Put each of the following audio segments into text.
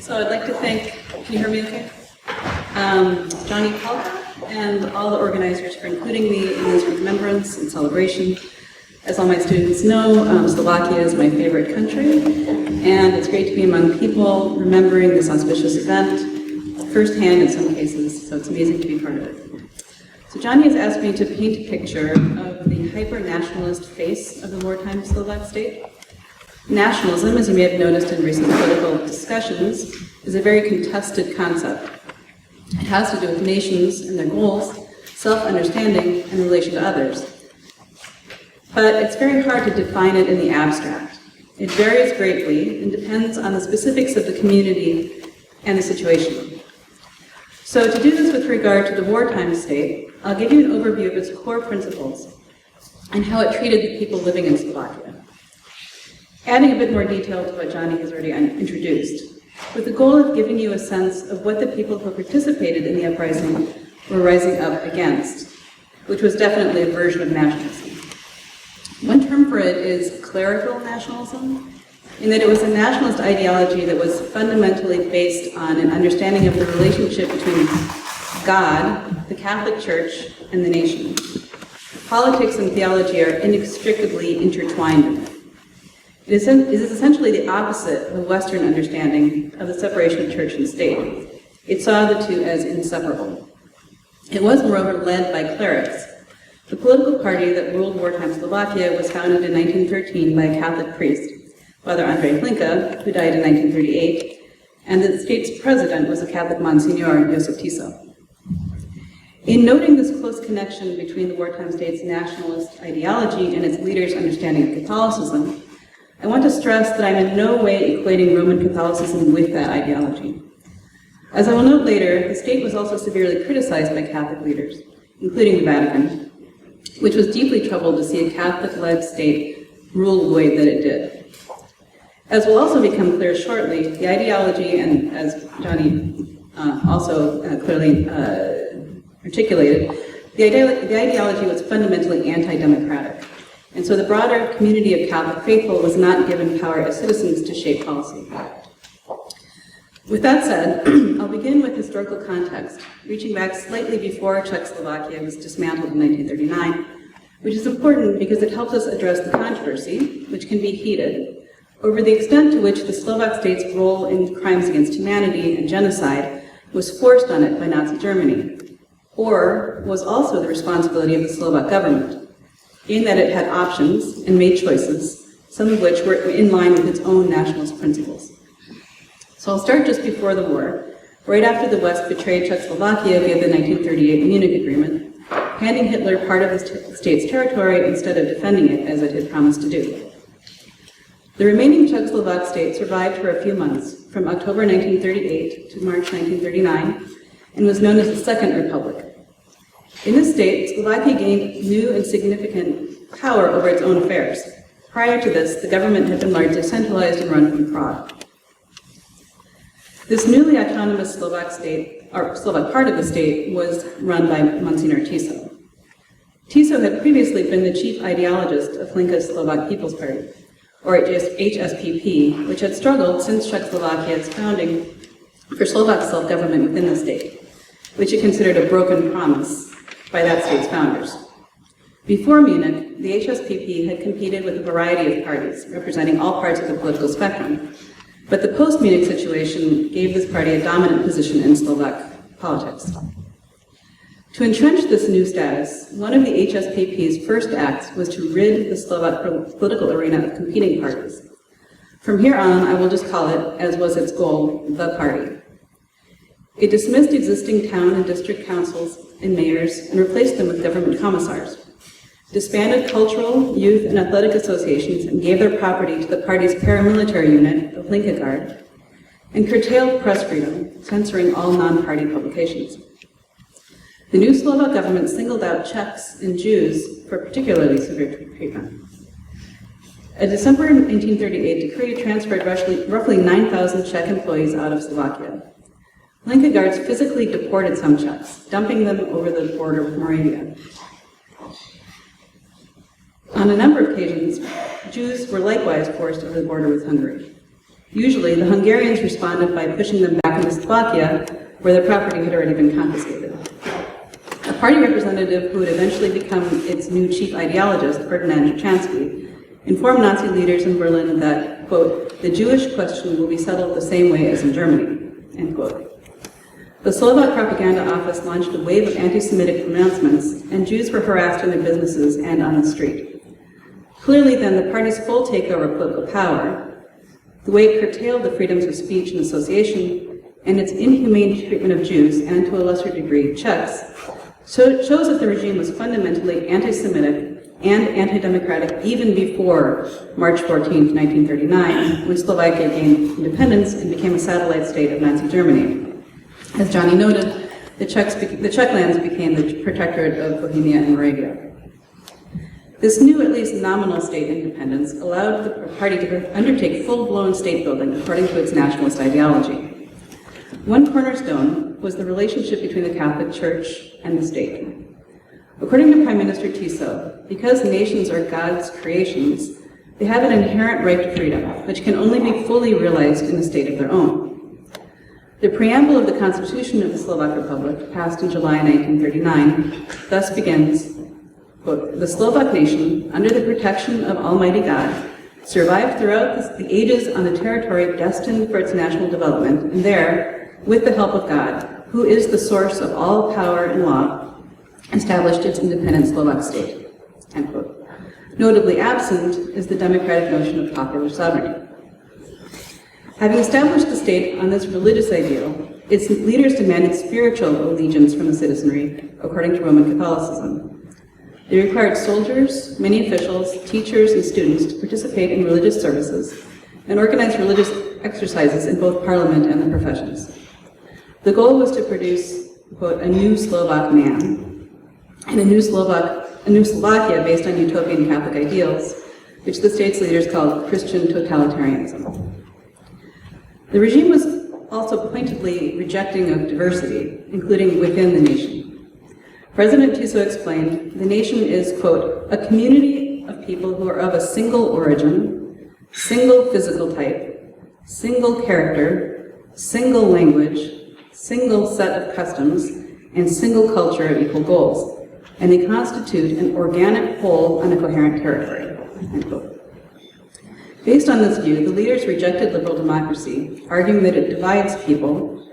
So I'd like to thank, can you hear me okay? Johnny Palka and all the organizers for including me in this remembrance and celebration. As all my students know, Slovakia is my favorite country, and it's great to be among people remembering this auspicious event firsthand in some cases, so it's amazing to be part of it. So Johnny has asked me to paint a picture of the hyper-nationalist face of the wartime Slovak state. Nationalism, as you may have noticed in recent political discussions, is a very contested concept. It has to do with nations and their goals, self-understanding, and relation to others. But it's very hard to define it in the abstract. It varies greatly and depends on the specifics of the community and the situation. So to do this with regard to the wartime state, I'll give you an overview of its core principles and how it treated the people living in Slovakia. Adding a bit more detail to what Johnny has already introduced, with the goal of giving you a sense of what the people who participated in the uprising were rising up against, which was definitely a version of nationalism. One term for it is clerical nationalism, in that it was a nationalist ideology that was fundamentally based on an understanding of the relationship between God, the Catholic Church, and the nation. Politics and theology are inextricably intertwined in it. It is essentially the opposite of the Western understanding of the separation of church and state. It saw the two as inseparable. It was, moreover, led by clerics. The political party that ruled wartime Slovakia was founded in 1913 by a Catholic priest, Father Andrej Hlinka, who died in 1938, and the state's president was a Catholic Monsignor, Josef Tiso. In noting this close connection between the wartime state's nationalist ideology and its leaders' understanding of Catholicism, I want to stress that I'm in no way equating Roman Catholicism with that ideology. As I will note later, the state was also severely criticized by Catholic leaders, including the Vatican, which was deeply troubled to see a Catholic-led state rule the way that it did. As will also become clear shortly, the ideology, and as Johnny also clearly articulated, the ideology was fundamentally anti-democratic. And so the broader community of Catholic faithful was not given power as citizens to shape policy. With that said, I'll begin with historical context, reaching back slightly before Czechoslovakia was dismantled in 1939, which is important because it helps us address the controversy, which can be heated, over the extent to which the Slovak state's role in crimes against humanity and genocide was forced on it by Nazi Germany, or was also the responsibility of the Slovak government, in that it had options and made choices, some of which were in line with its own nationalist principles. So I'll start just before the war, right after the West betrayed Czechoslovakia via the 1938 Munich Agreement, handing Hitler part of the state's territory instead of defending it as it had promised to do. The remaining Czechoslovak state survived for a few months, from October 1938 to March 1939, and was known as the Second Republic. In this state, Slovakia gained new and significant power over its own affairs. Prior to this, the government had been largely centralized and run from Prague. This newly autonomous Slovak state, or Slovak part of the state, was run by Monsignor Tiso. Tiso had previously been the chief ideologist of Hlinka's Slovak People's Party, or HSPP, which had struggled since Czechoslovakia's founding for Slovak self-government within the state, which it considered a broken promise by that state's founders. Before Munich, the HSPP had competed with a variety of parties, representing all parts of the political spectrum, but the post-Munich situation gave this party a dominant position in Slovak politics. To entrench this new status, one of the HSPP's first acts was to rid the Slovak political arena of competing parties. From here on, I will just call it, as was its goal, the party. It dismissed existing town and district councils and mayors and replaced them with government commissars, disbanded cultural, youth, and athletic associations and gave their property to the party's paramilitary unit, the Hlinka Guard, and curtailed press freedom, censoring all non-party publications. The new Slovak government singled out Czechs and Jews for particularly severe treatment. A December 1938 decree transferred roughly 9,000 Czech employees out of Slovakia. Hlinka Guards physically deported some Czechs, dumping them over the border with Moravia. On a number of occasions, Jews were likewise forced over the border with Hungary. Usually, the Hungarians responded by pushing them back into Slovakia, where their property had already been confiscated. A party representative who would eventually become its new chief ideologist, Ferdinand Jachansky, informed Nazi leaders in Berlin that, quote, the Jewish question will be settled the same way as in Germany, end quote. The Slovak propaganda office launched a wave of anti-Semitic pronouncements, and Jews were harassed in their businesses and on the street. Clearly then, the party's full takeover of political power, the way it curtailed the freedoms of speech and association, and its inhumane treatment of Jews, and to a lesser degree, Czechs, shows that the regime was fundamentally anti-Semitic and anti-democratic even before March 14, 1939, when Slovakia gained independence and became a satellite state of Nazi Germany. As Johnny noted, the Czech lands became the protectorate of Bohemia and Moravia. This new, at least nominal state independence allowed the party to undertake full-blown state building according to its nationalist ideology. One cornerstone was the relationship between the Catholic Church and the state. According to Prime Minister Tiso, because nations are God's creations, they have an inherent right to freedom, which can only be fully realized in a state of their own. The preamble of the Constitution of the Slovak Republic, passed in July 1939, thus begins, quote, the Slovak nation, under the protection of Almighty God, survived throughout the ages on the territory destined for its national development, and there, with the help of God, who is the source of all power and law, established its independent Slovak state, end quote. Notably absent is the democratic notion of popular sovereignty. Having established the state on this religious ideal, its leaders demanded spiritual allegiance from the citizenry, according to Roman Catholicism. They required soldiers, many officials, teachers, and students to participate in religious services and organize religious exercises in both parliament and the professions. The goal was to produce, quote, a new Slovak man and a new Slovakia based on utopian Catholic ideals, which the state's leaders called Christian totalitarianism. The regime was also pointedly rejecting of diversity, including within the nation. President Tiso explained, the nation is, quote, a community of people who are of a single origin, single physical type, single character, single language, single set of customs, and single culture of equal goals, and they constitute an organic whole on a coherent territory, end quote. Based on this view, the leaders rejected liberal democracy, arguing that it divides people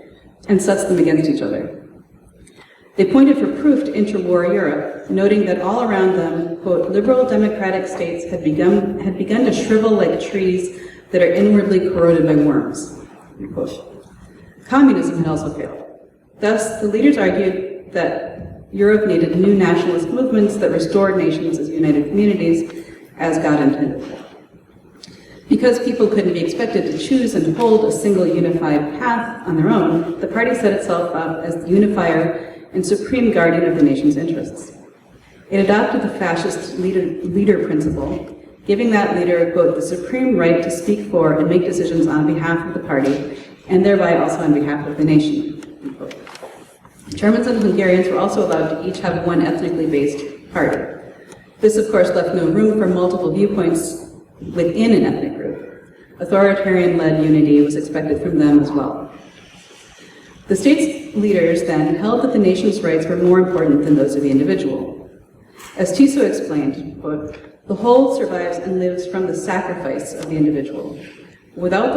and sets them against each other. They pointed for proof to interwar Europe, noting that all around them, quote, liberal democratic states had begun to shrivel like trees that are inwardly corroded by worms, end quote. Communism had also failed. Thus, the leaders argued that Europe needed new nationalist movements that restored nations as united communities, as God intended. Because people couldn't be expected to choose and hold a single unified path on their own, the party set itself up as the unifier and supreme guardian of the nation's interests. It adopted the fascist leader principle, giving that leader, quote, the supreme right to speak for and make decisions on behalf of the party, and thereby also on behalf of the nation, end quote. Germans and Hungarians were also allowed to each have one ethnically based party. This, of course, left no room for multiple viewpoints within an ethnic group. Authoritarian-led unity was expected from them as well. The state's leaders then held that the nation's rights were more important than those of the individual. As Tiso explained, quote, the whole survives and lives from the sacrifice of the individual. Without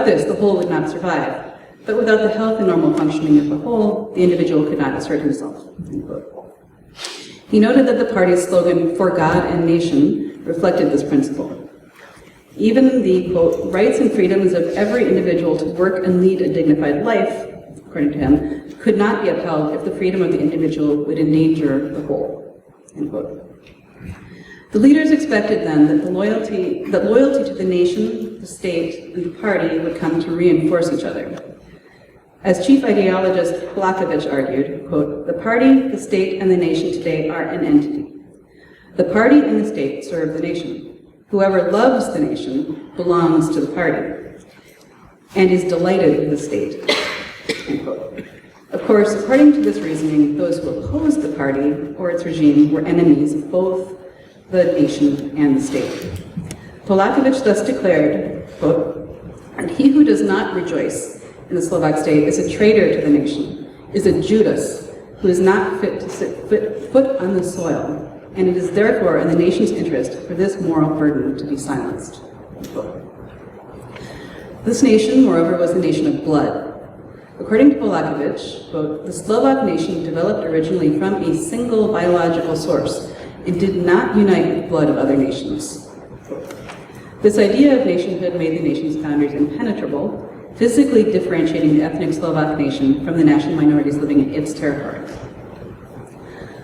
this, the whole would not survive. But without the health and normal functioning of the whole, the individual could not assert himself, end quote. He noted that the party's slogan, for God and nation, reflected this principle. Even the, quote, rights and freedoms of every individual to work and lead a dignified life, according to him, could not be upheld if the freedom of the individual would endanger the whole, end quote. The leaders expected then that loyalty to the nation, the state, and the party would come to reinforce each other. As chief ideologist Polakovich argued, quote, the party, the state, and the nation today are an entity. The party and the state serve the nation. Whoever loves the nation belongs to the party and is delighted with the state, end quote. Of course, according to this reasoning, those who opposed the party or its regime were enemies of both the nation and the state. Polakovich thus declared quote, "And he who does not rejoice in the Slovak state is a traitor to the nation, is a Judas who is not fit to set foot on the soil, and it is therefore in the nation's interest for this moral burden to be silenced." This nation, moreover, was the nation of blood. According to Polakovich, quote, "The Slovak nation developed originally from a single biological source and did not unite with the blood of other nations." This idea of nationhood made the nation's boundaries impenetrable, physically differentiating the ethnic Slovak nation from the national minorities living in its territory.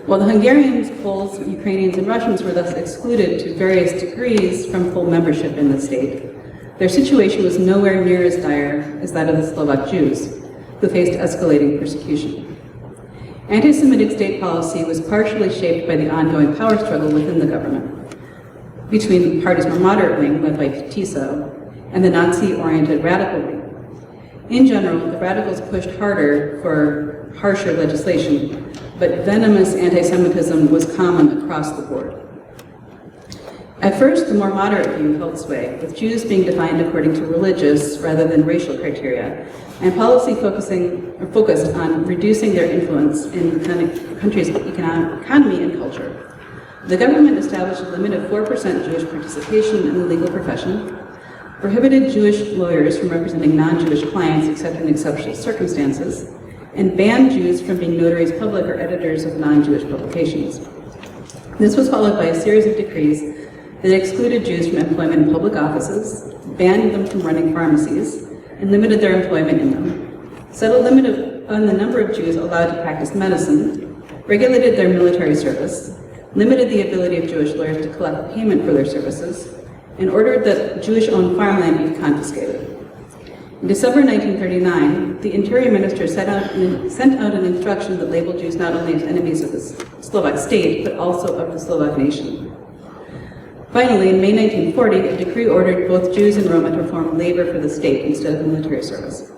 While the Hungarians, Poles, Ukrainians, and Russians were thus excluded to various degrees from full membership in the state, their situation was nowhere near as dire as that of the Slovak Jews, who faced escalating persecution. Anti-Semitic state policy was partially shaped by the ongoing power struggle within the government, between the party's more moderate wing, led by Tiso, and the Nazi-oriented radical wing. In general, the radicals pushed harder for harsher legislation, but venomous anti-Semitism was common across the board. At first, the more moderate view held sway, with Jews being defined according to religious rather than racial criteria, and policy focused on reducing their influence in the country's economy and culture. The government established a limit of 4% Jewish participation in the legal profession, prohibited Jewish lawyers from representing non-Jewish clients except in exceptional circumstances, and banned Jews from being notaries public or editors of non-Jewish publications. This was followed by a series of decrees that excluded Jews from employment in public offices, banned them from running pharmacies, and limited their employment in them, set a limit on the number of Jews allowed to practice medicine, regulated their military service, limited the ability of Jewish lawyers to collect payment for their services, and ordered that Jewish-owned farmland be confiscated. In December 1939, the Interior Minister sent out an instruction that labeled Jews not only as enemies of the Slovak state, but also of the Slovak nation. Finally, in May 1940, a decree ordered both Jews and Roma to perform labor for the state instead of military service.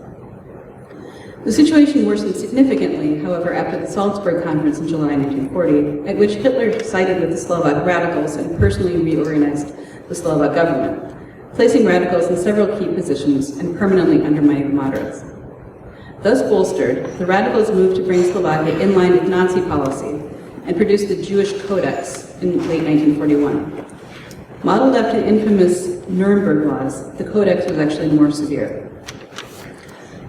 The situation worsened significantly, however, after the Salzburg Conference in July 1940, at which Hitler sided with the Slovak radicals and personally reorganized the Slovak government, placing radicals in several key positions and permanently undermining the moderates. Thus bolstered, the radicals moved to bring Slovakia in line with Nazi policy and produced the Jewish Codex in late 1941. Modeled after the infamous Nuremberg laws, the Codex was actually more severe.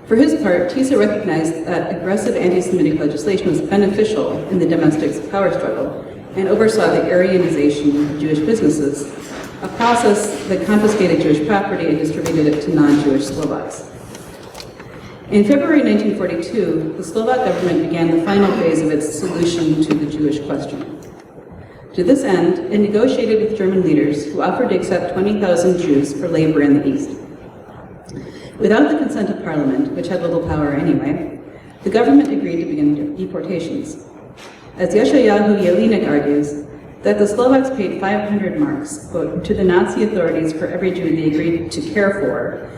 For his part, Tiso recognized that aggressive anti-Semitic legislation was beneficial in the domestic power struggle and oversaw the Aryanization of Jewish businesses, a process that confiscated Jewish property and distributed it to non-Jewish Slovaks. In February 1942, the Slovak government began the final phase of its solution to the Jewish question. To this end, it negotiated with German leaders who offered to accept 20,000 Jews for labor in the East. Without the consent of Parliament, which had little power anyway, the government agreed to begin deportations. As Yeshayahu Jelinek argues, that the Slovaks paid 500 marks, quote, to the Nazi authorities for every Jew they agreed to care for,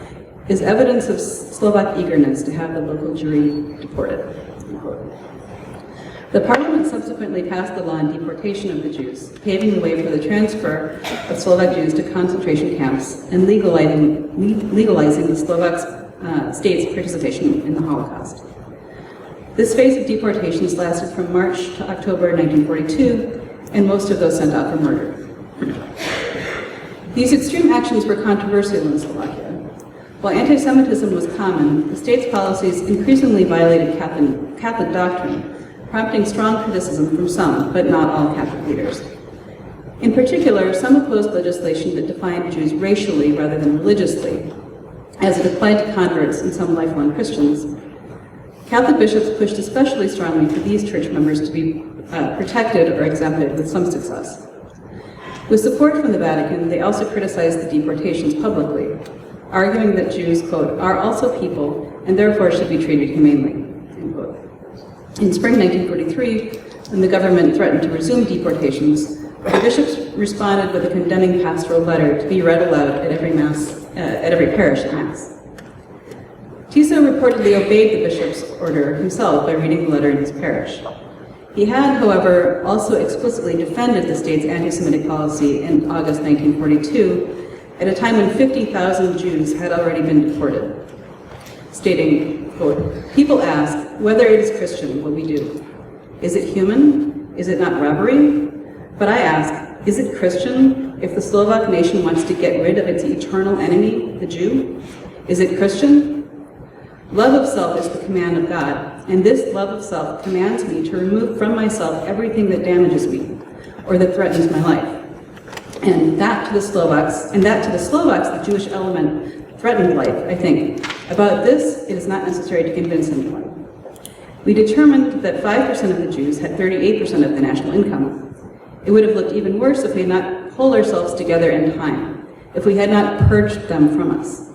is evidence of Slovak eagerness to have the local Jewry deported, unquote. The parliament subsequently passed the law on deportation of the Jews, paving the way for the transfer of Slovak Jews to concentration camps and legalizing the Slovak state's participation in the Holocaust. This phase of deportations lasted from March to October 1942, and most of those sent out for murder. These extreme actions were controversial in Slovakia. While anti-Semitism was common, the state's policies increasingly violated Catholic doctrine, prompting strong criticism from some, but not all, Catholic leaders. In particular, some opposed legislation that defined Jews racially rather than religiously, as it applied to converts and some lifelong Christians. Catholic bishops pushed especially strongly for these church members to be protected or exempted with some success. With support from the Vatican, they also criticized the deportations publicly, arguing that Jews, quote, are also people and therefore should be treated humanely, end quote. In spring 1943, when the government threatened to resume deportations, the bishops responded with a condemning pastoral letter to be read aloud at every parish at Mass. Tiso reportedly obeyed the bishop's order himself by reading the letter in his parish. He had, however, also explicitly defended the state's anti-Semitic policy in August 1942 at a time when 50,000 Jews had already been deported, stating, quote, "People ask whether it is Christian what we do. Is it human? Is it not robbery? But I ask, is it Christian if the Slovak nation wants to get rid of its eternal enemy, the Jew? Is it Christian? Love of self is the command of God, and this love of self commands me to remove from myself everything that damages me or that threatens my life. And that to the Slovaks, the Jewish element threatened life, I think. About this, it is not necessary to convince anyone. We determined that 5% of the Jews had 38% of the national income. It would have looked even worse if we had not pulled ourselves together in time, if we had not purged them from us.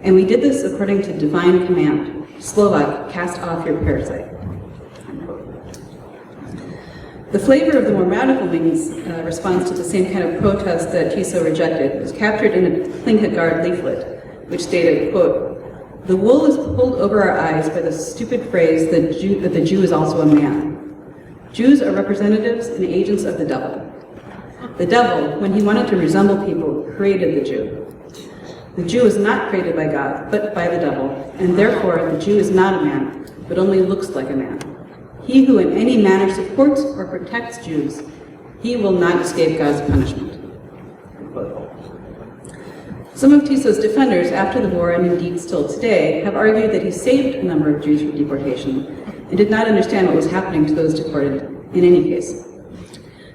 And we did this according to divine command. Slovak, cast off your parasite." The flavor of the more radical wing's response to the same kind of protest that Tiso rejected was captured in a Klinkagard leaflet, which stated, quote, "The wool is pulled over our eyes by the stupid phrase that the Jew is also a man. Jews are representatives and agents of the devil. The devil, when he wanted to resemble people, created the Jew. The Jew is not created by God, but by the devil, and therefore the Jew is not a man, but only looks like a man. He who in any manner supports or protects Jews, he will not escape God's punishment." Some of Tiso's defenders after the war, and indeed still today, have argued that he saved a number of Jews from deportation and did not understand what was happening to those deported in any case.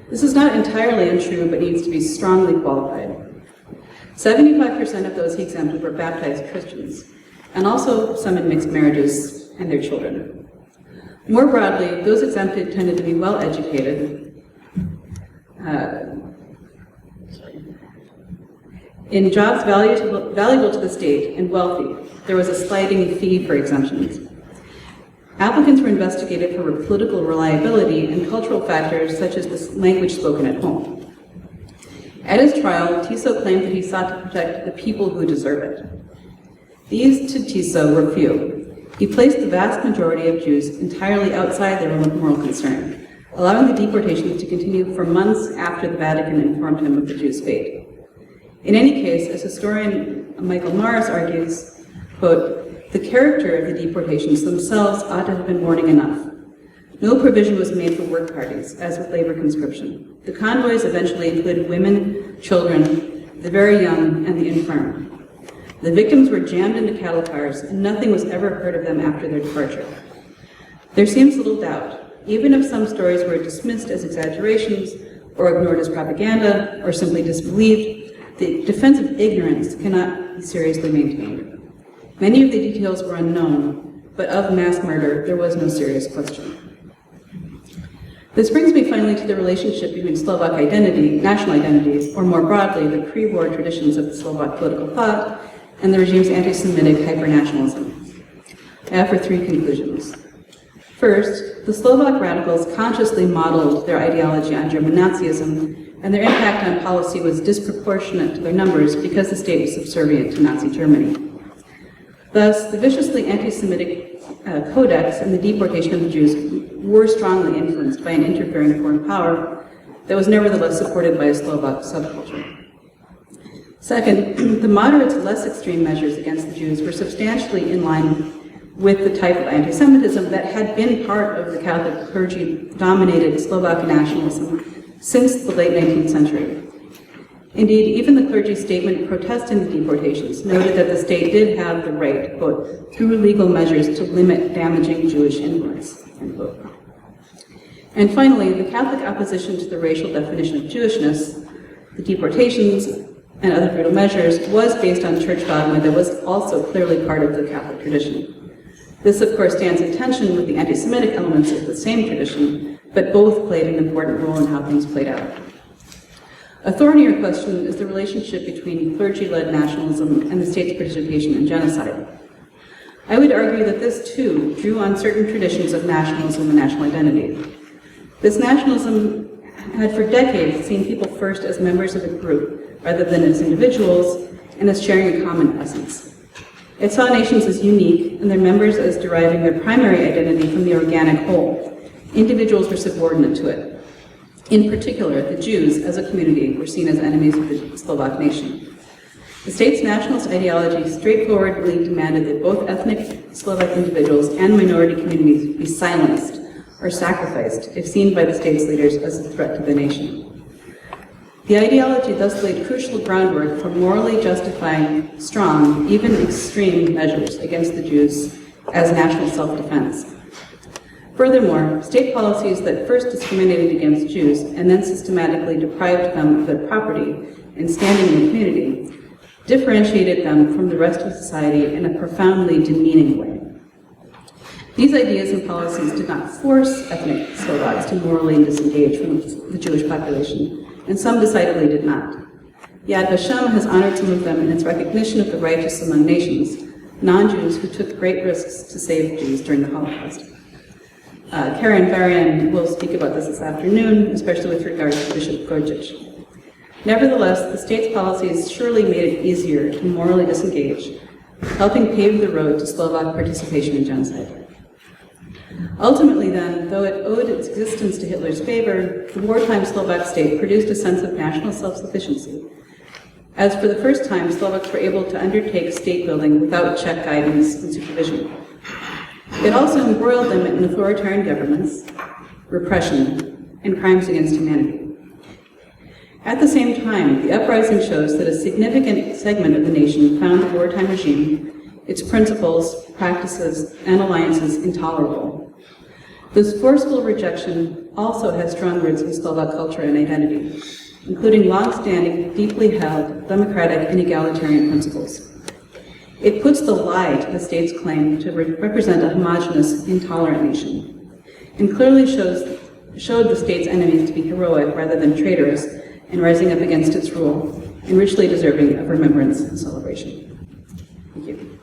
This is not entirely untrue, but needs to be strongly qualified. 75% of those he exempted were baptized Christians, and also some in mixed marriages and their children. More broadly, those exempted tended to be well-educated, in jobs valuable to the state and wealthy. There was a sliding fee for exemptions. Applicants were investigated for political reliability and cultural factors such as the language spoken at home. At his trial, Tiso claimed that he sought to protect the people who deserve it. These to Tiso were few. He placed the vast majority of Jews entirely outside their moral concern, allowing the deportations to continue for months after the Vatican informed him of the Jews' fate. In any case, as historian Michael Morris argues, quote, "The character of the deportations themselves ought to have been warning enough. No provision was made for work parties, as with labor conscription. The convoys eventually included women, children, the very young, and the infirm. The victims were jammed into cattle cars, and nothing was ever heard of them after their departure. There seems little doubt, even if some stories were dismissed as exaggerations, or ignored as propaganda, or simply disbelieved, the defense of ignorance cannot be seriously maintained. Many of the details were unknown, but of mass murder, there was no serious question." This brings me finally to the relationship between Slovak identity, national identity, or more broadly, the pre-war traditions of the Slovak political thought, and the regime's anti-Semitic hyper-nationalism. I offer three conclusions. First, the Slovak radicals consciously modeled their ideology on German Nazism, and their impact on policy was disproportionate to their numbers because the state was subservient to Nazi Germany. Thus, the viciously anti-Semitic codex and the deportation of the Jews were strongly influenced by an interfering foreign power that was nevertheless supported by a Slovak subculture. Second, the moderates' less extreme measures against the Jews were substantially in line with the type of anti-Semitism that had been part of the Catholic clergy-dominated Slovak nationalism since the late 19th century. Indeed, even the clergy statement protesting the deportations noted that the state did have the right, quote, through legal measures to limit damaging Jewish influence, end quote. And finally, the Catholic opposition to the racial definition of Jewishness, the deportations, and other brutal measures was based on church dogma that was also clearly part of the Catholic tradition. This, of course, stands in tension with the anti-Semitic elements of the same tradition, but both played an important role in how things played out. A thornier question is the relationship between clergy-led nationalism and the state's participation in genocide. I would argue that this, too, drew on certain traditions of nationalism and national identity. This nationalism had for decades seen people first as members of a group, rather than as individuals, and as sharing a common essence. It saw nations as unique, and their members as deriving their primary identity from the organic whole. Individuals were subordinate to it. In particular, the Jews, as a community, were seen as enemies of the Slovak nation. The state's nationalist ideology straightforwardly demanded that both ethnic Slovak individuals and minority communities be silenced or sacrificed if seen by the state's leaders as a threat to the nation. The ideology thus laid crucial groundwork for morally justifying strong, even extreme measures against the Jews as national self-defense. Furthermore, state policies that first discriminated against Jews and then systematically deprived them of their property and standing in the community differentiated them from the rest of society in a profoundly demeaning way. These ideas and policies did not force ethnic Slovaks to morally disengage from the Jewish population, and some decidedly did not. Yad Vashem has honored some of them in its recognition of the righteous among nations, non-Jews who took great risks to save Jews during the Holocaust. Karen Varian will speak about this afternoon, especially with regard to Bishop Gorgic. Nevertheless, the state's policies surely made it easier to morally disengage, helping pave the road to Slovak participation in genocide. Ultimately then, though it owed its existence to Hitler's favor, the wartime Slovak state produced a sense of national self-sufficiency, as for the first time Slovaks were able to undertake state building without Czech guidance and supervision. It also embroiled them in authoritarian governments, repression, and crimes against humanity. At the same time, the uprising shows that a significant segment of the nation found the wartime regime, its principles, practices, and alliances intolerable. This forceful rejection also has strong roots in Slovak culture and identity, including long-standing, deeply held, democratic and egalitarian principles. It puts the lie to the state's claim to represent a homogeneous, intolerant nation, and clearly showed the state's enemies to be heroic rather than traitorous in rising up against its rule, and richly deserving of remembrance and celebration. Thank you.